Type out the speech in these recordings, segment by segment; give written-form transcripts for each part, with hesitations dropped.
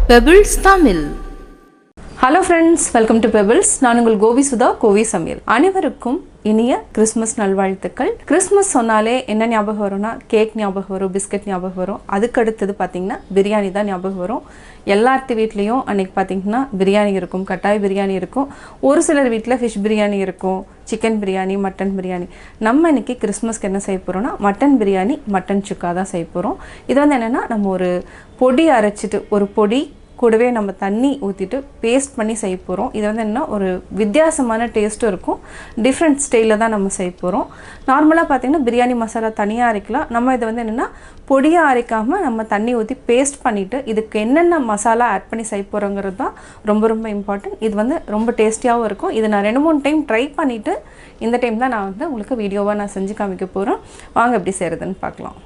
Pebbles Tamil. Hello friends, welcome to Pebbles. நான் உங்கள் GobiSudha கோவி சமையல். அனைவருக்கும் இனிய கிறிஸ்மஸ் நல்வாழ்த்துக்கள். கிறிஸ்மஸ் சொன்னாலே என்ன ஞாபகம் வரும்னா கேக் ஞாபகம் வரும், பிஸ்கட் ஞாபகம் வரும். அதுக்கு அடுத்தது பார்த்தீங்கன்னா பிரியாணி தான் ஞாபகம் வரும். எல்லாத்து வீட்லேயும் அன்றைக்கி பார்த்தீங்கன்னா பிரியாணி இருக்கும், கட்டாய பிரியாணி இருக்கும். ஒரு சிலர் வீட்டில் ஃபிஷ் பிரியாணி இருக்கும், சிக்கன் பிரியாணி, மட்டன் பிரியாணி. நம்ம இன்றைக்கி கிறிஸ்மஸ்க்கு என்ன செய்ய போகிறோம்னா மட்டன் பிரியாணி மட்டன் சுக்கா தான் செய்ய போகிறோம். இது வந்து என்னென்னா நம்ம ஒரு பொடி அரைச்சிட்டு ஒரு பொடி கூடவே நம்ம தண்ணி ஊற்றிட்டு பேஸ்ட் பண்ணி செய்ய போகிறோம். இது வந்து என்ன ஒரு வித்தியாசமான டேஸ்ட்டும் இருக்கும், டிஃப்ரெண்ட் ஸ்டைலில் தான் நம்ம செய்ய போகிறோம். நார்மலாக பார்த்திங்கன்னா பிரியாணி மசாலா தனியாக அரைக்கலாம். நம்ம இதை வந்து என்னென்னா பொடியாக அரைக்காமல் நம்ம தண்ணி ஊற்றி பேஸ்ட் பண்ணிவிட்டு இதுக்கு என்னென்ன மசாலா ஆட் பண்ணி செய்ய போகிறோங்கிறது தான் ரொம்ப ரொம்ப இம்பார்ட்டன்ட். இது வந்து ரொம்ப டேஸ்டியாகவும் இருக்கும். இது நான் 2-3 டைம் ட்ரை பண்ணிவிட்டு இந்த டைம் தான் நான் வந்து உங்களுக்கு வீடியோவாக நான் செஞ்சு காமிக்க போகிறேன். வாங்க எப்படி செய்கிறதுன்னு பார்க்கலாம்.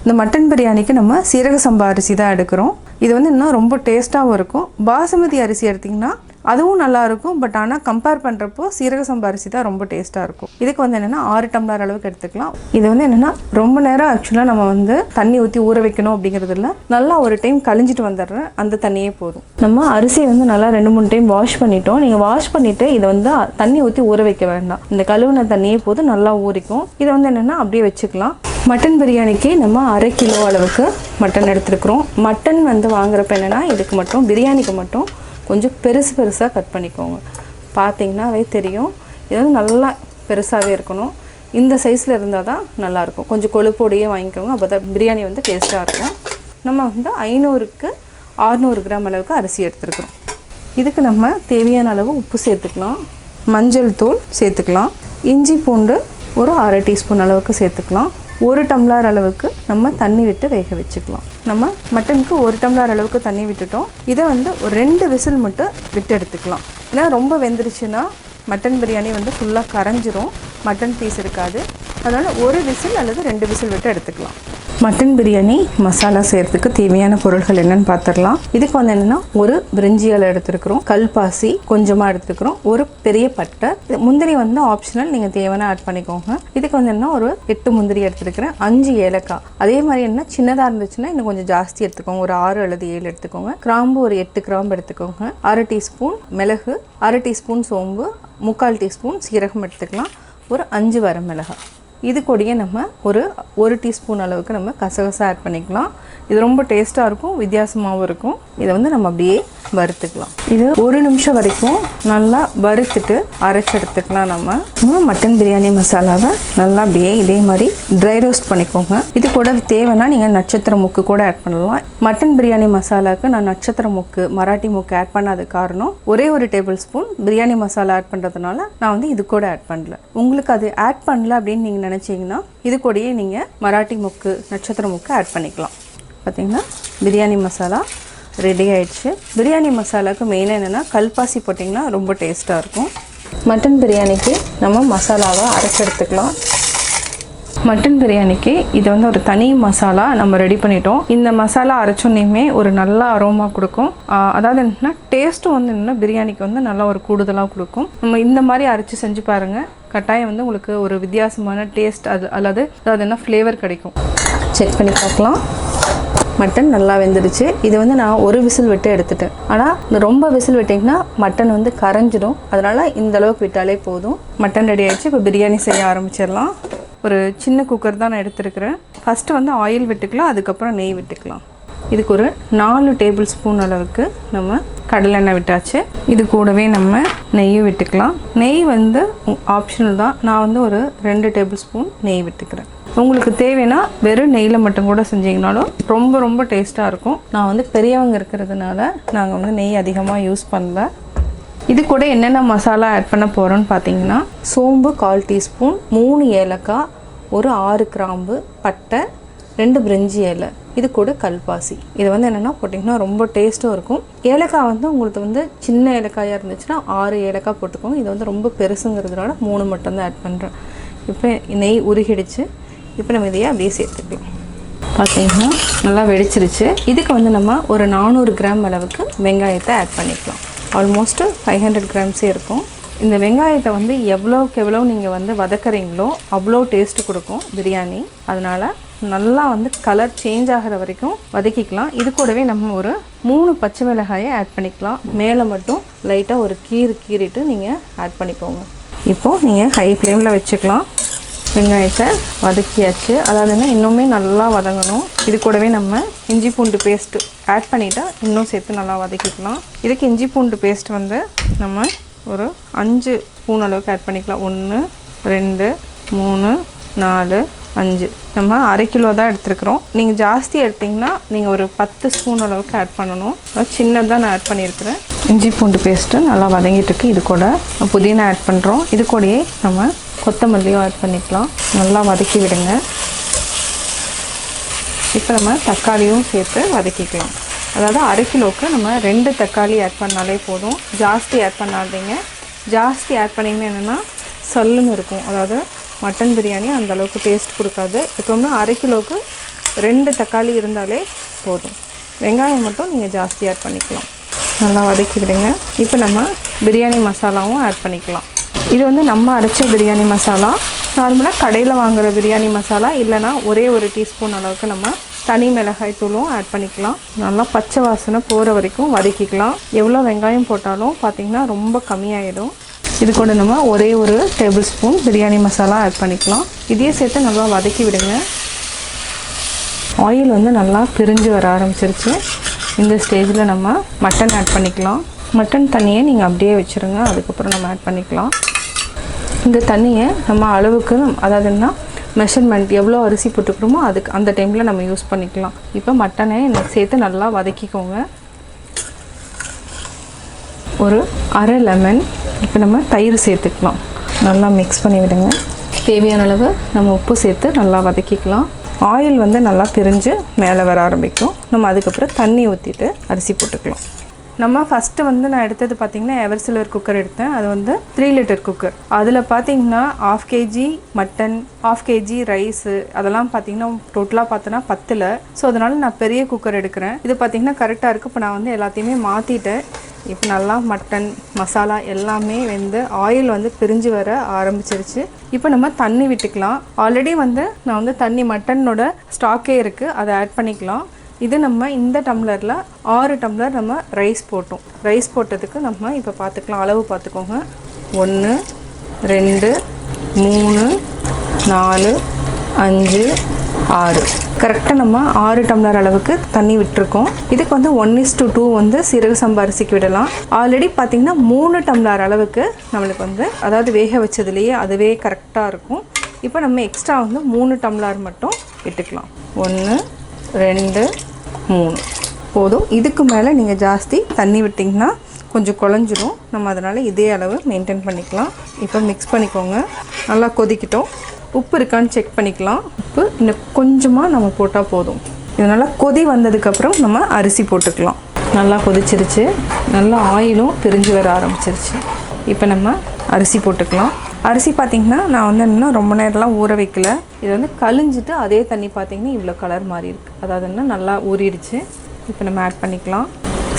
இந்த மட்டன் பிரியாணிக்கு நம்ம சீரக சம்பா அரிசி தான் எடுக்கிறோம். இது வந்து இன்னும் ரொம்ப டேஸ்ட்டாகவும் இருக்கும். பாசுமதி அரிசி எடுத்திங்கன்னா அதுவும் நல்லாயிருக்கும், பட் ஆனால் கம்பேர் பண்ணுறப்போ சீரக சம்பா அரிசி தான் ரொம்ப டேஸ்ட்டாக இருக்கும். இதுக்கு வந்து என்னென்னா 6 டம்ளர் அளவுக்கு எடுத்துக்கலாம். இது வந்து என்னென்னா ரொம்ப நேரம் ஆக்சுவலாக நம்ம வந்து தண்ணி ஊற்றி ஊற வைக்கணும் அப்படிங்கிறது இல்லை, நல்லா ஒரு டைம் கழிஞ்சிட்டு வந்துடுறேன், அந்த தண்ணியே போதும். நம்ம அரிசியை வந்து நல்லா 2-3 டைம் வாஷ் பண்ணிட்டோம். நீங்கள் வாஷ் பண்ணிவிட்டு இதை வந்து தண்ணி ஊற்றி ஊற வைக்க வேண்டாம், இந்த கழுவுன தண்ணியே போதும், நல்லா ஊறிக்கும். இதை வந்து என்னென்னா அப்படியே வச்சுக்கலாம். மட்டன் பிரியாணிக்கு நம்ம 1/2 கிலோ அளவுக்கு மட்டன் எடுத்துருக்குறோம். மட்டன் வந்து வாங்குறப்ப என்னென்னா இதுக்கு மட்டும் பிரியாணிக்கு மட்டும் கொஞ்சம் பெருசாக கட் பண்ணிக்கோங்க. பார்த்தீங்கன்னாவே தெரியும், இது வந்து நல்லா பெருசாகவே இருக்கணும். இந்த சைஸில் இருந்தால் தான் நல்லாயிருக்கும். கொஞ்சம் கொழுப்போடையே வாங்கிக்கோங்க, அப்போ தான் பிரியாணி வந்து டேஸ்ட்டாக இருக்கும். நம்ம வந்து 500க்கு 600 கிராம் அளவுக்கு அரிசி எடுத்துருக்குறோம். இதுக்கு நம்ம தேவையான அளவு உப்பு சேர்த்துக்கலாம், மஞ்சள் தூள் சேர்த்துக்கலாம், இஞ்சி பூண்டு ஒரு 1/2 டீஸ்பூன் அளவுக்கு சேர்த்துக்கலாம். 1 டம்ளர் அளவுக்கு நம்ம தண்ணி விட்டு வேக வச்சுக்கலாம். நம்ம மட்டனுக்கு 1 டம்ளர் அளவுக்கு தண்ணி விட்டுட்டோம். இதை வந்து ஒரு 2 விசில் மட்டும் விட்டு எடுத்துக்கலாம். ஏன்னா ரொம்ப வெந்துருச்சுன்னா மட்டன் பிரியாணி வந்து ஃபுல்லாக கரைஞ்சிரும், மட்டன் பீஸ் இருக்காது. அதனால் 1 விசில் அல்லது 2 விசில் விட்டு எடுத்துக்கலாம். மட்டன் பிரியாணி மசாலா செய்கிறதுக்கு தேவையான பொருட்கள் என்னென்னு பார்த்துடலாம். இதுக்கு வந்து என்னென்னா ஒரு பிரிஞ்சி இலை எடுத்துருக்குறோம், கல்பாசி கொஞ்சமாக எடுத்துருக்குறோம், ஒரு பெரிய பட்டை, முந்திரி வந்து ஆப்ஷனல், நீங்கள் தேவையான ஆட் பண்ணிக்கோங்க. இதுக்கு வந்து என்ன ஒரு 8 முந்திரி எடுத்துருக்கிறேன், 5 ஏலக்காய். அதே மாதிரி என்ன சின்னதாக இருந்துச்சுன்னா இன்னும் கொஞ்சம் ஜாஸ்தி எடுத்துக்கோங்க, ஒரு 6 அல்லது 7 எடுத்துக்கோங்க. கிராம்பு ஒரு 8 கிராம்பு எடுத்துக்கோங்க, 1/2 டீஸ்பூன் மிளகு, 1/2 டீஸ்பூன் சோம்பு, 3/4 டீஸ்பூன் சீரகம் எடுத்துக்கலாம், ஒரு 5 வரமிளகாய். இது கூடயே நம்ம ஒரு 1 டீஸ்பூன் அளவுக்கு நம்ம கசகசா ஆட் பண்ணிக்கலாம். இது ரொம்ப டேஸ்ட்டாக இருக்கும், வித்தியாசமாகவும் இருக்கும். இதை வந்து நம்ம அப்படியே வறுத்துக்கலாம். இது 1 நிமிஷம் வரைக்கும் நல்லா வறுத்துட்டு அரைச்சி எடுத்துக்கலாம். நம்ம மட்டன் பிரியாணி மசாலாவை நல்லா அப்படியே இதே மாதிரி ட்ரை ரோஸ்ட் பண்ணிக்கோங்க. இது கூட தேவைன்னா நீங்கள் நட்சத்திர முக்கு கூட ஆட் பண்ணலாம். மட்டன் பிரியாணி மசாலாவுக்கு நான் நட்சத்திர முக்கு, மராட்டி முக்கு ஆட் பண்ணாத காரணம் ஒரே 1 tablespoon biryani masala add பண்ணுறதுனால நான் வந்து இது கூட ஆட் பண்ணல. உங்களுக்கு அது ஆட் பண்ணல அப்படின்னு நீங்கள் நினச்சிங்கன்னா இது கூடயே நீங்கள் மராட்டி முக்கு, நட்சத்திர முக்கு ஆட் பண்ணிக்கலாம். பார்த்திங்கன்னா பிரியாணி மசாலா ரெடி ஆயிடுச்சு. பிரியாணி மசாலாவுக்கு மெயினாக என்னென்னா கல்பாசி போட்டிங்கன்னா ரொம்ப டேஸ்ட்டாக இருக்கும். மட்டன் பிரியாணிக்கு நம்ம மசாலாவை அரைச்சி எடுத்துக்கலாம். மட்டன் பிரியாணிக்கு இது வந்து ஒரு தனி மசாலா நம்ம ரெடி பண்ணிட்டோம். இந்த மசாலா அரைச்சோன்னே ஒரு நல்ல அரோமா கொடுக்கும். அதாவது என்னென்னா டேஸ்ட்டும் வந்து என்னென்னா பிரியாணிக்கு வந்து நல்லா ஒரு கூடுதலாக கொடுக்கும். நம்ம இந்த மாதிரி அரைச்சி செஞ்சு பாருங்கள், கட்டாயம் வந்து உங்களுக்கு ஒரு வித்தியாசமான டேஸ்ட் அதாவது என்ன ஃப்ளேவர் கிடைக்கும். செக் பண்ணி பார்க்கலாம். மட்டன் நல்லா வெந்துடுச்சு. இது வந்து நான் 1 விசில் விட்டு எடுத்துட்டேன். ஆனால் ரொம்ப விசில் விட்டிங்கன்னா மட்டன் வந்து கரைஞ்சிடும், அதனால் இந்த அளவுக்கு விட்டாலே போதும். மட்டன் ரெடி ஆகிடுச்சு. இப்போ பிரியாணி செய்ய ஆரம்பிச்சிடலாம். ஒரு சின்ன குக்கர் தான் நான் எடுத்துருக்கிறேன். ஃபஸ்ட்டு வந்து ஆயில் விட்டுக்கலாம், அதுக்கப்புறம் நெய் விட்டுக்கலாம். இதுக்கு ஒரு 4 டேபிள் ஸ்பூன் அளவுக்கு நம்ம கடலெண்ணெய் விட்டாச்சு. இது கூடவே நம்ம நெய்யும் விட்டுக்கலாம். நெய் வந்து ஆப்ஷனல் தான், நான் வந்து ஒரு 2 டேபிள் ஸ்பூன் நெய் விட்டுக்கிறேன். உங்களுக்கு தேவைன்னா வெறும் நெய்யில் மட்டும் கூட செஞ்சிங்கனாலும் ரொம்ப ரொம்ப டேஸ்ட்டாக இருக்கும். நான் வந்து பெரியவங்க இருக்கிறதுனால நாங்கள் வந்து நெய் அதிகமாக யூஸ் பண்ணல. இது கூட என்னென்ன மசாலா ஆட் பண்ண போகிறோன்னு பார்த்தீங்கன்னா சோம்பு 1/4 டீஸ்பூன், 3 ஏலக்காய், ஒரு 6 கிராம்பு, பட்டை, 2 பிரிஞ்சி இலை, இது கூட கல்பாசி. இது வந்து என்னென்னா போட்டிங்கன்னா ரொம்ப டேஸ்ட்டும் இருக்கும். ஏலக்காய் வந்து உங்களுக்கு வந்து சின்ன ஏலக்காயாக இருந்துச்சுன்னா 6 ஏலக்காய் போட்டுக்கோங்க. இது வந்து ரொம்ப பெருசுங்கிறதுனால 3 மட்டும்தான் ஆட் பண்ணுறேன். இப்போ நெய் உருகிடுச்சு. இப்போ நம்ம இதையே அப்படியே சேர்த்துக்கலாம். பார்த்தீங்கன்னா நல்லா வெடிச்சிருச்சு. இதுக்கு வந்து நம்ம ஒரு 400 கிராம் அளவுக்கு வெங்காயத்தை ஆட் பண்ணிக்கலாம். ஆல்மோஸ்ட்டு 500 கிராம்ஸே இருக்கும். இந்த வெங்காயத்தை வந்து எவ்வளோக்கு எவ்வளோ நீங்கள் வந்து வதக்குறீங்களோ அவ்வளோ டேஸ்ட்டு கொடுக்கும் பிரியாணி. அதனால் நல்லா வந்து கலர் சேஞ்ச் ஆகிற வரைக்கும் வதக்கிக்கலாம். இது கூடவே நம்ம ஒரு 3 பச்சை மிளகாயை ஆட் பண்ணிக்கலாம். மேலே மட்டும் லைட்டாக ஒரு கீறிட்டு நீங்கள் ஆட் பண்ணிக்கோங்க. இப்போது நீங்கள் ஹை ஃப்ளேமில் வச்சுக்கலாம். வெங்காயத்தை வதக்கியாச்சு. அதாவதுன்னா இன்னுமே நல்லா வதங்கணும். இது கூடவே நம்ம இஞ்சி பூண்டு பேஸ்ட்டு ஆட் பண்ணிவிட்டு இன்னும் சேர்த்து நல்லா வதக்கிக்கலாம். இதுக்கு இஞ்சி பூண்டு பேஸ்ட் வந்து நம்ம ஒரு 5 ஸ்பூன் அளவுக்கு ஆட் பண்ணிக்கலாம். 1 2 3 4 5 நம்ம 1/2 கிலோ தான் எடுத்துருக்குறோம். நீங்கள் ஜாஸ்தி எடுத்திங்கன்னா நீங்கள் ஒரு 10 ஸ்பூன் அளவுக்கு ஆட் பண்ணணும். சின்னதாக நான் ஆட் பண்ணியிருக்கிறேன். இஞ்சி பூண்டு பேஸ்ட்டு நல்லா வதங்கிட்டுருக்கு. இது கூட புதினா ஆட் பண்ணுறோம். இது கூடயே நம்ம கொத்தமல்லியும் ஆட் பண்ணிக்கலாம். நல்லா வதக்கி விடுங்க. இப்போ நம்ம தக்காளியும் சேர்த்து வதக்கிக்கலாம். அதாவது 1/2 கிலோவுக்கு நம்ம 2 தக்காளி ஆட் பண்ணாலே போதும். ஜாஸ்தி ஆட் பண்ணாதீங்க. ஜாஸ்தி ஆட் பண்ணிங்கன்னா என்னென்னா சல்லுன்னு இருக்கும். அதாவது மட்டன் பிரியாணி அந்தளவுக்கு டேஸ்ட் கொடுக்காது. எப்போவுமே 1/2 கிலோவுக்கு 2 தக்காளி இருந்தாலே போதும். வெங்காயம் மட்டும் நீங்கள் ஜாஸ்தி ஆட் பண்ணிக்கலாம். நல்லா வதக்கி விடுங்க. இப்போ நம்ம பிரியாணி மசாலாவும் ஆட் பண்ணிக்கலாம். இது வந்து நம்ம அரைச்ச பிரியாணி மசாலா. நார்மலாக கடையில் வாங்குகிற பிரியாணி மசாலா இல்லைனா ஒரே ஒரு டீஸ்பூன் அளவுக்கு நம்ம தனி மிளகாய் தூளும் ஆட் பண்ணிக்கலாம். நல்லா பச்சை வாசனை போகிற வரைக்கும் வதக்கிக்கலாம். எவ்வளோ வெங்காயம் போட்டாலும் பார்த்திங்கன்னா ரொம்ப கம்மியாயிடும். இது கூட நம்ம ஒரே ஒரு tablespoon biryani masala add பண்ணிக்கலாம். இதையே சேர்த்து நல்லா வதக்கி விடுங்க. ஆயில் வந்து நல்லா பிரிஞ்சு வர ஆரம்பிச்சிருச்சு. இந்த ஸ்டேஜில் நம்ம மட்டன் ஆட் பண்ணிக்கலாம். மட்டன் தண்ணியை நீங்கள் அப்படியே வச்சுருங்க. அதுக்கப்புறம் நம்ம ஆட் பண்ணிக்கலாம். இந்த தண்ணியை நம்ம அளவுக்கு அதாவதுன்னா மெஷர்மெண்ட் எவ்வளோ அரிசி போட்டுக்கிறோமோ அதுக்கு அந்த டைமில் நம்ம யூஸ் பண்ணிக்கலாம். இப்போ மட்டனை சேர்த்து நல்லா வதக்கிக்கோங்க. ஒரு 1/2 லெமன். இப்போ நம்ம தயிர் சேர்த்துக்கலாம். நல்லா மிக்ஸ் பண்ணி விடுங்க. தேவையான அளவு நம்ம உப்பு சேர்த்து நல்லா வதக்கிக்கலாம். ஆயில் வந்து நல்லா பிரிஞ்சு மேலே வர ஆரம்பிக்கும். நம்ம அதுக்கப்புறம் தண்ணி ஊற்றிட்டு அரிசி போட்டுக்கலாம். நம்ம ஃபஸ்ட்டு வந்து நான் எடுத்தது பார்த்திங்கன்னா எவர் சில்வர் குக்கர் எடுத்தேன். அது வந்து 3 லிட்டர் குக்கர். அதில் பார்த்திங்கன்னா 1/2 kg மட்டன், 1/2 kg ரைஸு அதெல்லாம் பார்த்திங்கன்னா டோட்டலாக பார்த்தோன்னா 10. ஸோ அதனால் நான் பெரிய குக்கர் எடுக்கிறேன். இது பார்த்திங்கன்னா கரெக்டாக இருக்குது. இப்போ நான் வந்து எல்லாத்தையுமே மாற்றிட்டேன். இப்போ நல்லா மட்டன் மசாலா எல்லாமே வந்து ஆயில் வந்து பிரிஞ்சு வர ஆரம்பிச்சிருச்சு. இப்போ நம்ம தண்ணி விட்டுக்கலாம். ஆல்ரெடி வந்து நான் வந்து தண்ணி மட்டனோட ஸ்டாக்கே இருக்குது, அதை ஆட் பண்ணிக்கலாம். இது நம்ம இந்த டம்ளரில் 6 டம்ளர் நம்ம ரைஸ் போட்டோம். ரைஸ் போட்டதுக்கு நம்ம இப்போ பார்த்துக்கலாம். அளவு பார்த்துக்கோங்க. 1 2 3 4 5 6 கரெக்டாக நம்ம 6 டம்ளர் அளவுக்கு தண்ணி விட்டுருக்கோம். இதுக்கு வந்து 1:2 வந்து சீரக சம்பா அரிசிக்கு விடலாம். ஆல்ரெடி பார்த்திங்கன்னா 3 டம்ளர் அளவுக்கு நம்மளுக்கு வந்து அதாவது வேக வச்சதுலேயே அதுவே கரெக்டாக இருக்கும். இப்போ நம்ம எக்ஸ்ட்ரா வந்து 3 டம்ளர் மட்டும் விட்டுக்கலாம். 1 2 3 போதும். இதுக்கு மேலே நீங்கள் ஜாஸ்தி தண்ணி விட்டிங்கன்னா கொஞ்சம் குழஞ்சிடும். நம்ம அதனால் இதே அளவு மெயின்டைன் பண்ணிக்கலாம். இப்போ மிக்ஸ் பண்ணிக்கோங்க. நல்லா கொதிக்கிட்டோம். உப்பு இருக்கான்னு செக் பண்ணிக்கலாம். உப்பு இன்னும் கொஞ்சமாக நம்ம போட்டால் போதும். இதனால் கொதி வந்ததுக்கப்புறம் நம்ம அரிசி போட்டுக்கலாம். நல்லா கொதிச்சிருச்சு. நல்லா ஆயிலும் பிரிஞ்சு வர ஆரம்பிச்சிருச்சு. இப்போ நம்ம அரிசி போட்டுக்கலாம். அரிசி பார்த்திங்கன்னா நான் வந்து இன்னும் ரொம்ப நேரம்லாம் ஊற வைக்கல. இது வந்து கழிஞ்சிட்டு அதே தண்ணி பார்த்திங்கன்னா இவ்வளோ கலர் மாறி இருக்குது. அதாவதுன்னா நல்லா ஊறிடுச்சு. இப்போ நம்ம ஆட் பண்ணிக்கலாம்.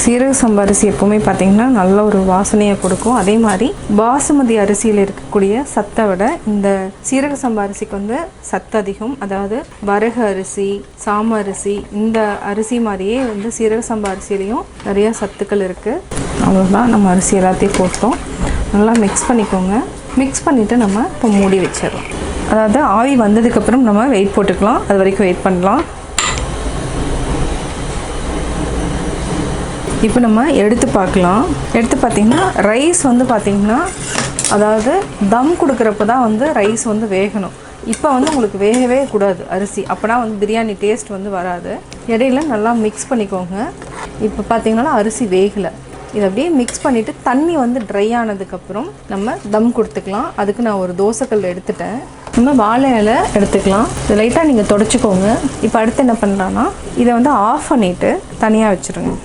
சீரக சம்பா அரிசி எப்போவுமே பார்த்திங்கன்னா நல்ல ஒரு வாசனையை கொடுக்கும். அதே மாதிரி பாசுமதி அரிசியில் இருக்கக்கூடிய சத்தை விட இந்த சீரக சம்பா அரிசிக்கு வந்து சத்து அதிகம். அதாவது வரகு அரிசி, சாம அரிசி, இந்த அரிசி மாதிரியே வந்து சீரக சம்பா அரிசியிலையும் நிறையா சத்துக்கள் இருக்குது. அவ்வளோதான். நம்ம அரிசி எல்லாத்தையும் போட்டோம். நல்லா மிக்ஸ் பண்ணிக்கோங்க. மிக்ஸ் பண்ணிவிட்டு நம்ம இப்போ மூடி வச்சிடலாம். அதாவது ஆவி வந்ததுக்கப்புறம் நம்ம வெயிட் போட்டுக்கலாம். அது வரைக்கும் வெயிட் பண்ணலாம். இப்போ நம்ம எடுத்து பார்க்கலாம். எடுத்து பார்த்திங்கன்னா ரைஸ் வந்து பார்த்திங்கன்னா அதாவது தம் கொடுக்குறப்ப தான் வந்து ரைஸ் வந்து வேகணும். இப்போ வந்து உங்களுக்கு வேகவே கூடாது அரிசி. அப்போனா வந்து பிரியாணி டேஸ்ட் வந்து வராது. இடையில நல்லா மிக்ஸ் பண்ணிக்கோங்க. இப்போ பார்த்திங்கன்னா அரிசி வேகலை. இதை அப்படியே மிக்ஸ் பண்ணிவிட்டு தண்ணி வந்து ட்ரை ஆனதுக்கப்புறம் நம்ம தம் கொடுத்துக்கலாம். அதுக்கு நான் ஒரு தோசைக்கல் எடுத்துட்டேன். நம்ம வாழை இலை எடுத்துக்கலாம். இது லைட்டாக நீங்கள் தொடச்சிக்கோங்க. இப்போ அடுத்து என்ன பண்ணுறான்னா இதை வந்து ஆஃப் பண்ணிவிட்டு தனியாக வச்சுருங்க.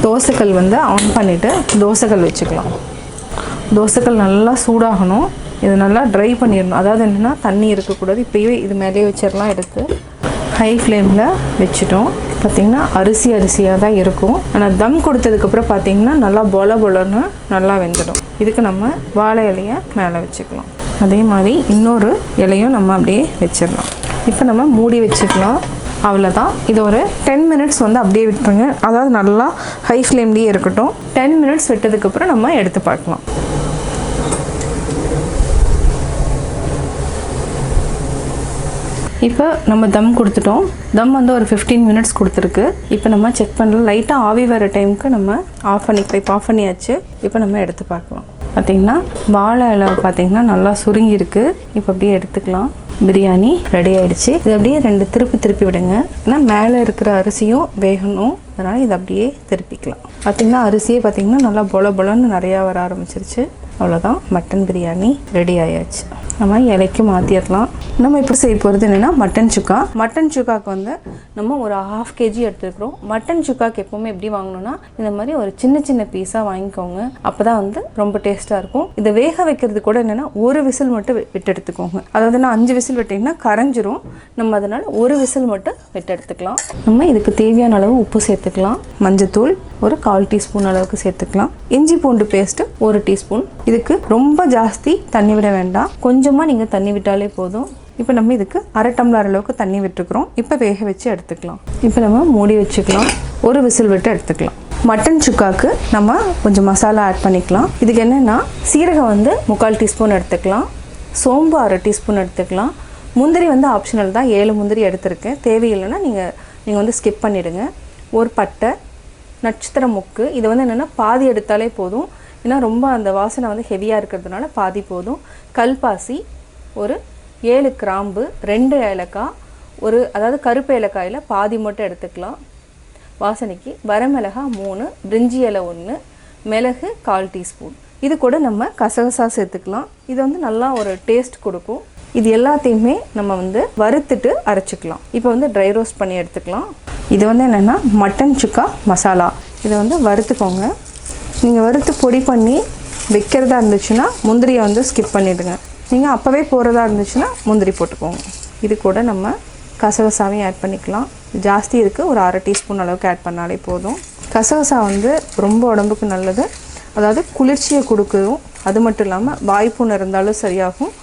தோசைக்கல் வந்து ஆன் பண்ணிவிட்டு தோசைக்கல் வச்சுக்கலாம். தோசைக்கல் நல்லா சூடாகணும். இது நல்லா ட்ரை பண்ணிடணும். அதாவது என்னென்னா தண்ணி இருக்கக்கூடாது. இப்போயே இது மேலேயே வச்சிடலாம். எடுத்து ஹை ஃப்ளேமில் வச்சுட்டோம். பார்த்திங்கன்னா அரிசியாக தான் இருக்கும். ஆனால் தம் கொடுத்ததுக்கப்புறம் பார்த்திங்கன்னா நல்லா பொலன்னு நல்லா வெந்துடும். இதுக்கு நம்ம வாழை இலையை மேலே வச்சுக்கலாம். அதே மாதிரி இன்னொரு இலையும் நம்ம அப்படியே வச்சிடலாம். இப்போ நம்ம மூடி வச்சுக்கலாம். அவ்வளோதான். இது ஒரு 10 மினிட்ஸ் வந்து அப்படியே விட்டுருங்க. அதாவது நல்லா ஹை ஃப்ளேம்லேயே இருக்கட்டும். 10 மினிட்ஸ் விட்டதுக்கப்புறம் நம்ம எடுத்து பார்க்கலாம். இப்போ நம்ம தம் கொடுத்துட்டோம். தம் வந்து ஒரு 15 மினிட்ஸ் கொடுத்துருக்கு. இப்போ நம்ம செக் பண்ணலாம். லைட்டாக ஆவி வர டைமுக்கு நம்ம ஆஃப் பண்ணிக்கலாம். இப்போ ஆஃப் பண்ணியாச்சு. இப்போ நம்ம எடுத்து பார்க்கலாம். பார்த்திங்கன்னா வாழை இலை பார்த்திங்கன்னா நல்லா சுருங்கியிருக்கு. இப்போ அப்படியே எடுத்துக்கலாம். பிரியாணி ரெடி ஆகிடுச்சு. இது அப்படியே 2 திருப்பி விடுங்க. ஏன்னா மேலே இருக்கிற அரிசியும் வேகணும். அதனால் இதை அப்படியே திருப்பிக்கலாம். பார்த்திங்கன்னா அரிசியே பார்த்திங்கன்னா நல்லா பொலன்னு நிறையா வர ஆரம்பிச்சிருச்சு. அவ்வளோதான், மட்டன் பிரியாணி ரெடி ஆயாச்சு. நம்ம இலைக்கு மாற்றிடலாம். நம்ம இப்போ செய்ய போகிறது என்னென்னா மட்டன் சுக்கா. மட்டன் சுக்காவுக்கு வந்து நம்ம ஒரு 1/2 kg எடுத்துருக்குறோம். மட்டன் சுக்காவுக்கு எப்போவுமே எப்படி வாங்கணும்னா இந்த மாதிரி ஒரு சின்ன பீஸாக வாங்கிக்கோங்க. அப்போ தான் வந்து ரொம்ப டேஸ்ட்டாக இருக்கும். இதை வேக வைக்கிறது கூட என்னென்னா ஒரு விசில் மட்டும் விட்டு எடுத்துக்கோங்க. அதாவது நான் 5 விசில் விட்டிங்கன்னா கரைஞ்சிரும். நம்ம அதனால் ஒரு விசில் மட்டும் விட்டு எடுத்துக்கலாம். நம்ம இதுக்கு தேவையான அளவு உப்பு சேர்த்துக்கலாம். மஞ்சத்தூள் ஒரு 1/4 டீஸ்பூன் அளவுக்கு சேர்த்துக்கலாம். இஞ்சி பூண்டு பேஸ்ட்டு 1 டீஸ்பூன். இதுக்கு ரொம்ப ஜாஸ்தி தண்ணி விட வேண்டாம். கொஞ்சமாக நீங்கள் தண்ணி விட்டாலே போதும். இப்போ நம்ம இதுக்கு 1/2 டம்ளர் அளவுக்கு தண்ணி விட்டுருக்குறோம். இப்போ வேக வச்சு எடுத்துக்கலாம். இப்போ நம்ம மூடி வச்சுக்கலாம். ஒரு விசில் விட்டு எடுத்துக்கலாம். மட்டன் சுக்காவுக்கு நம்ம கொஞ்சம் மசாலா ஆட் பண்ணிக்கலாம். இதுக்கு என்னென்னா சீரகம் வந்து 3/4 டீஸ்பூன் எடுத்துக்கலாம். சோம்பு 1/2 டீஸ்பூன் எடுத்துக்கலாம். முந்திரி வந்து ஆப்ஷனல் தான். 7 முந்திரி எடுத்திருக்கேன். தேவையில்லைன்னா நீங்கள் வந்து ஸ்கிப் பண்ணிவிடுங்க. ஒரு பட்டை, நட்சத்திர மொக்கு. இது வந்து என்னென்னா பாதி எடுத்தாலே போதும். ஏன்னா ரொம்ப அந்த வாசனை வந்து ஹெவியாக இருக்கிறதுனால பாதி போதும். கல்பாசி ஒரு 7 கிராம்பு, 2 ஏலக்காய், அதாவது கருப்பு ஏலக்காயில் பாதி மட்டும் எடுத்துக்கலாம் வாசனைக்கு. வரமிளகாய் 3, பிரிஞ்சி இலை 1, மிளகு 1/4 டீஸ்பூன். இது கூட நம்ம கசகசா சேர்த்துக்கலாம். இது வந்து நல்லா ஒரு டேஸ்ட் கொடுக்கும். இது எல்லாத்தையுமே நம்ம வந்து வறுத்துட்டு அரைச்சிக்கலாம். இப்போ வந்து ட்ரை ரோஸ்ட் பண்ணி எடுத்துக்கலாம். இது வந்து என்னென்னா மட்டன் சுக்கா மசாலா. இதை வந்து வறுத்துக்கோங்க. நீங்கள் வறுத்து பொடி பண்ணி வைக்கிறதா இருந்துச்சுன்னா முந்திரியை வந்து ஸ்கிப் பண்ணிவிடுங்க. நீங்கள் அப்போவே போகிறதா இருந்துச்சுன்னா முந்திரி போட்டுக்கோங்க. இது கூட நம்ம கசகசாவையும் ஆட் பண்ணிக்கலாம். ஜாஸ்தி இருக்குது, ஒரு 1/2 டீஸ்பூன் அளவுக்கு ஆட் பண்ணாலே போதும். கசகசா வந்து ரொம்ப உடம்புக்கு நல்லது. அதாவது குளிர்ச்சியை கொடுக்கும். அது மட்டும் இல்லாமல் வாய்ப்புண் இருந்தாலும் சரியாகும்.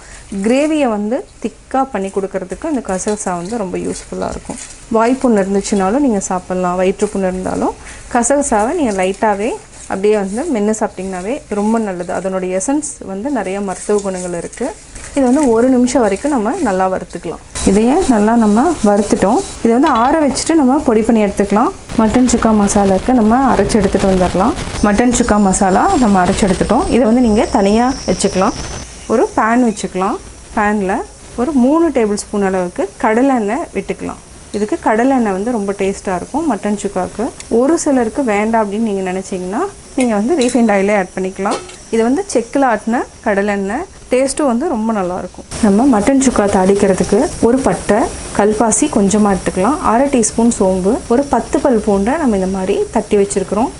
கிரேவியை வந்து திக்காக பண்ணி கொடுக்கறதுக்கு இந்த கசகசா வந்து ரொம்ப யூஸ்ஃபுல்லாக இருக்கும். வாய்ப்புண் இருந்துச்சுனாலும் நீங்கள் சாப்பிட்லாம். வயிற்றுப்புண் இருந்தாலும் கசகசாவை நீங்கள் லைட்டாகவே அப்படியே வந்து மென்று சாப்பிட்டிங்கனாவே ரொம்ப நல்லது. அதனுடைய எசன்ஸ் வந்து நிறைய மருத்துவ குணங்கள் இருக்குது. இது வந்து 1 நிமிஷம் வரைக்கும் நம்ம நல்லா வறுத்துக்கலாம். இதையே நல்லா நம்ம வறுத்துட்டோம். இதை வந்து ஆற வச்சுட்டு நம்ம பொடி பண்ணி எடுத்துக்கலாம். மட்டன் சுக்கா மசாலாவுக்கு நம்ம அரைச்சி எடுத்துகிட்டு வந்துடலாம். மட்டன் சுக்கா மசாலா நம்ம அரைச்சி எடுத்துட்டோம். இதை வந்து நீங்கள் தனியாக வச்சுக்கலாம். ஒரு பேன் வச்சுக்கலாம். பேனில் ஒரு 3 டேபிள் ஸ்பூன் அளவுக்கு கடலெண்ணெய் விட்டுக்கலாம். இதுக்கு கடலெண்ணெய் வந்து ரொம்ப டேஸ்ட்டாக இருக்கும் மட்டன் சுக்காவுக்கு. ஒரு சிலருக்கு வேண்டாம் அப்படின்னு நீங்கள் நினச்சிங்கன்னா நீங்கள் வந்து ரீஃபைண்ட் ஆயிலே ஆட் பண்ணிக்கலாம். இது வந்து செக்கில் ஆட்டின கடலெண்ணெய். டேஸ்ட்டும் வந்து ரொம்ப நல்லாயிருக்கும். நம்ம மட்டன் சுக்கா தாளிக்கிறதுக்கு ஒரு பட்டை, கல்பாசி கொஞ்சமாக எடுத்துக்கலாம். 1/2 டீஸ்பூன் சோம்பு, ஒரு 10 பல் பூண்டை நம்ம இந்த மாதிரி தட்டி வச்சுருக்கிறோம்.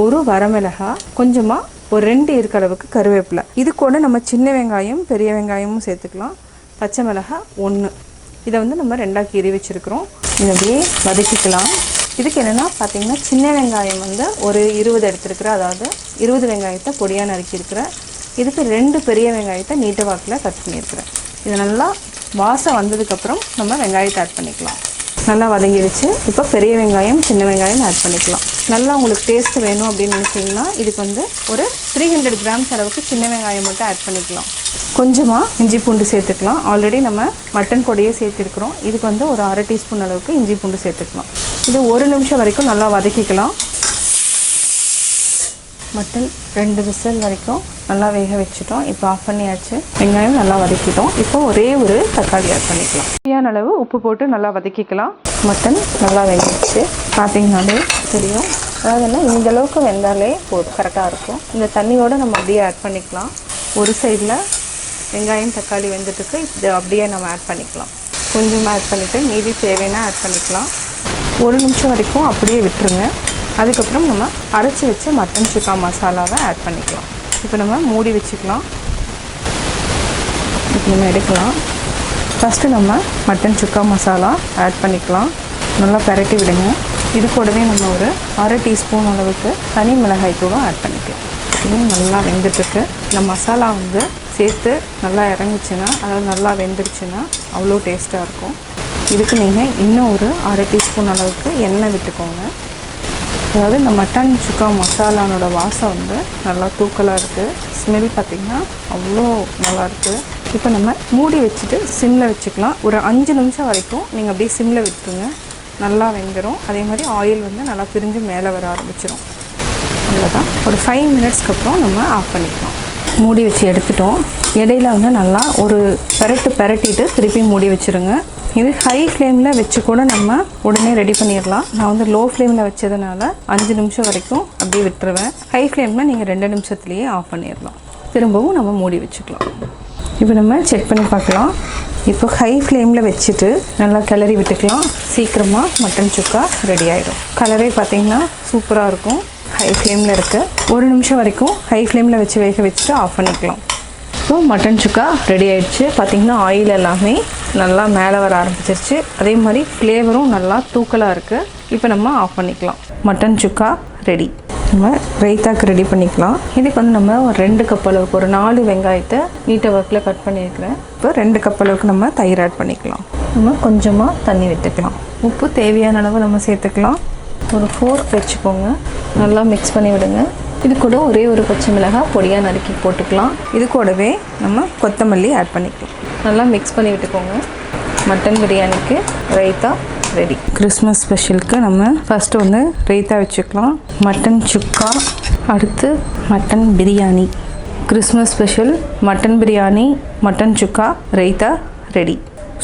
ஒரு வரமிளகாய், கொஞ்சமாக ஒரு 2 இருக்க அளவுக்கு கருவேப்பிலை. இது கூட நம்ம சின்ன வெங்காயம், பெரிய வெங்காயமும் சேர்த்துக்கலாம். பச்சை மிளகாய் 1. இதை வந்து நம்ம 2ஆக கீறி வச்சுருக்கிறோம். இதை அப்படியே வதக்கிக்கலாம். இதுக்கு என்னென்னா பார்த்திங்கன்னா சின்ன வெங்காயம் வந்து ஒரு 20 எடுத்துருக்குறேன். அதாவது 20 வெங்காயத்தை பொடியாக நறுக்கியிருக்கிறேன். இதுக்கு 2 பெரிய வெங்காயத்தை நீட்ட வாக்கில் கட் பண்ணியிருக்கிறேன். இது நல்லா வாசம் வந்ததுக்கப்புறம் நம்ம வெங்காயத்தை ஆட் பண்ணிக்கலாம். நல்லா வதங்கிடுச்சு. இப்போ பெரிய வெங்காயம், சின்ன வெங்காயம் ஆட் பண்ணிக்கலாம். நல்லா உங்களுக்கு டேஸ்ட் வேணும் அப்படின்னு நினச்சிங்கன்னா இதுக்கு வந்து ஒரு 300 கிராம்ஸ் அளவுக்கு சின்ன வெங்காயம் மட்டும் ஆட் பண்ணிக்கலாம். கொஞ்சமாக இஞ்சி பூண்டு சேர்த்துக்கலாம். ஆல்ரெடி நம்ம மட்டன் பொடியே சேர்த்துருக்குறோம். இதுக்கு வந்து ஒரு 1/2 டீஸ்பூன் அளவுக்கு இஞ்சி பூண்டு சேர்த்துக்கலாம். இது 1 நிமிஷம் வரைக்கும் நல்லா வதக்கிக்கலாம். மட்டன் 2 விசில் வரைக்கும் நல்லா வேக வச்சுட்டோம். இப்போ ஆஃப் பண்ணியாச்சு. வெங்காயம் நல்லா வதக்கிட்டோம். இப்போ ஒரே ஒரு தக்காளி ஆட் பண்ணிக்கலாம். தேவையான அளவு உப்பு போட்டு நல்லா வதக்கிக்கலாம். மட்டன் நல்லா வெந்துச்சு. பார்த்தீங்கன்னாலே தெரியும். அதாவது இந்த அளவுக்கு வெந்தாலே போதும், கரெக்டாக இருக்கும். இந்த தண்ணியோடு நம்ம அப்படியே ஆட் பண்ணிக்கலாம். ஒரு சைடில் வெங்காயம் தக்காளி வெந்துட்டுருக்கு. இது அப்படியே நம்ம ஆட் பண்ணிக்கலாம். கொஞ்சமாக ஆட் பண்ணிவிட்டு மீதி தேவைன்னா ஆட் பண்ணிக்கலாம். 1 நிமிஷம் வரைக்கும் அப்படியே விட்டுருங்க. அதுக்கப்புறம் நம்ம அரைச்சி வச்ச மட்டன் சுக்கா மசாலாவை ஆட் பண்ணிக்கலாம். இப்போ நம்ம மூடி வச்சுக்கலாம். இப்போ நம்ம எடுக்கலாம். ஃபஸ்ட்டு நம்ம மட்டன் சுக்கா மசாலா ஆட் பண்ணிக்கலாம். நல்லா பரட்டி விடுங்க. இது கூடவே நம்ம ஒரு 1/2 டீஸ்பூன் அளவுக்கு தனி மிளகாய் தூளும் ஆட் பண்ணிக்கலாம். இதுவும் நல்லா வெந்துட்டுருக்கு. இந்த மசாலா வந்து சேர்த்து நல்லா இறங்குச்சுன்னா, அதாவது நல்லா வெந்துடுச்சுன்னா அவ்வளோ டேஸ்ட்டாக இருக்கும். இதுக்கு நீங்கள் இன்னும் ஒரு 1/2 டீஸ்பூன் அளவுக்கு எண்ணெய் விட்டுக்கோங்க. அதாவது இந்த மட்டன் சுக்கா மசாலானோட வாசம் வந்து நல்லா தூக்கலாக இருக்குது. ஸ்மெல் பார்த்திங்கன்னா அவ்வளோ நல்லாயிருக்கு. இப்போ நம்ம மூடி வச்சுட்டு சிம்மில் வச்சுக்கலாம். ஒரு 5 நிமிஷம் வரைக்கும் நீங்கள் அப்படியே சிம்மில் விட்டுருங்க. நல்லா வெந்துடும். அதே மாதிரி ஆயில் வந்து நல்லா பிரிஞ்சு மேலே வர ஆரம்பிச்சிடும். அவ்வளோதான். ஒரு 5 மினிட்ஸ்க்கு அப்புறம் நம்ம ஆஃப் பண்ணிக்கலாம். மூடி வச்சு எடுத்துட்டோம். இடையில வந்து நல்லா ஒரு பெரட்டிட்டு திருப்பி மூடி வச்சுருங்க. இது ஹை ஃப்ளேமில் வச்சு கூட நம்ம உடனே ரெடி பண்ணிடலாம். நான் வந்து லோ ஃப்ளேமில் வச்சதுனால 5 நிமிஷம் வரைக்கும் அப்படியே விட்டுருவேன். ஹை ஃப்ளேமில் நீங்கள் 2 நிமிஷத்துலேயே ஆஃப் பண்ணிடலாம். திரும்பவும் நம்ம மூடி வச்சுக்கலாம். இப்போ நம்ம செக் பண்ணி பார்க்கலாம். இப்போ ஹை ஃப்ளேமில் வச்சுட்டு நல்லா கிளறி விட்டுக்கலாம். சீக்கிரமாக மட்டன் சுக்கா ரெடி ஆகிடும். கலரே பார்த்திங்கன்னா சூப்பராக இருக்கும். ஹை ஃப்ளேமில் இருக்க 1 நிமிஷம் வரைக்கும் ஹை ஃப்ளேமில் வச்சு வேக வச்சுட்டு ஆஃப் பண்ணிக்கலாம். இப்போ மட்டன் சுக்கா ரெடி ஆகிடுச்சு. பார்த்திங்கன்னா ஆயில் எல்லாமே நல்லா மேலே வர ஆரம்பிச்சிருச்சு. அதே மாதிரி ஃப்ளேவரும் நல்லா தூக்கலாக இருக்குது. இப்போ நம்ம ஆஃப் பண்ணிக்கலாம். மட்டன் சுக்கா ரெடி. நம்ம ரைத்தாக்கு ரெடி பண்ணிக்கலாம். இதுக்கு வந்து நம்ம ஒரு 2 கப் அளவுக்கு ஒரு 4 வெங்காயத்தை நீட்டை ஒர்க்கில் கட் பண்ணியிருக்கிறேன். இப்போ 2 கப் அளவுக்கு நம்ம தயிர் ஆட் பண்ணிக்கலாம். நம்ம கொஞ்சமாக தண்ணி விட்டுக்கலாம். உப்பு தேவையான அளவு நம்ம சேர்த்துக்கலாம். ஒரு ஃபோர்க் வச்சுக்கோங்க. நல்லா மிக்ஸ் பண்ணி விடுங்க. இது கூட ஒரே ஒரு பச்சை மிளகாய் பொடியாக நறுக்கி போட்டுக்கலாம். இது கூடவே நம்ம கொத்தமல்லி ஆட் பண்ணிக்கலாம். நல்லா மிக்ஸ் பண்ணி விட்டுக்கோங்க. மட்டன் பிரியாணிக்கு ரைத்தா ரெடி. கிறிஸ்மஸ் ஸ்பெஷலுக்கு நம்ம ஃபஸ்ட்டு வந்து ரைத்தா வச்சுக்கலாம். மட்டன் சுக்கா, அடுத்து mutton biryani. Christmas special mutton biryani, mutton chukka, raita ready.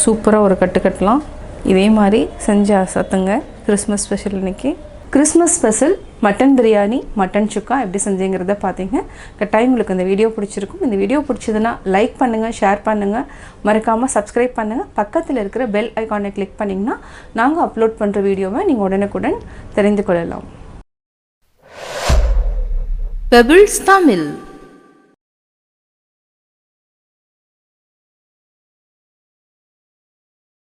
சூப்பராக ஒரு கட்டலாம். இதே மாதிரி செஞ்சு அசத்துங்க. கிறிஸ்மஸ் ஸ்பெஷல் இன்றைக்கி. Christmas special mutton biryani, mutton chukka எப்படி செஞ்சீங்கிறத பார்த்தீங்க. கட்டாயம் உங்களுக்கு இந்த வீடியோ பிடிச்சிருக்கும். இந்த வீடியோ பிடிச்சதுன்னா லைக் பண்ணுங்கள், ஷேர் பண்ணுங்கள், மறக்காமல் சப்ஸ்கிரைப் பண்ணுங்கள். பக்கத்தில் இருக்கிற பெல் ஐகானை கிளிக் பண்ணிங்கன்னா நாங்கள் அப்லோட் பண்ணுற வீடியோவை நீங்கள் உடனுக்குடன் தெரிந்து கொள்ளலாம். பெபிள்ஸ் தமிழ்.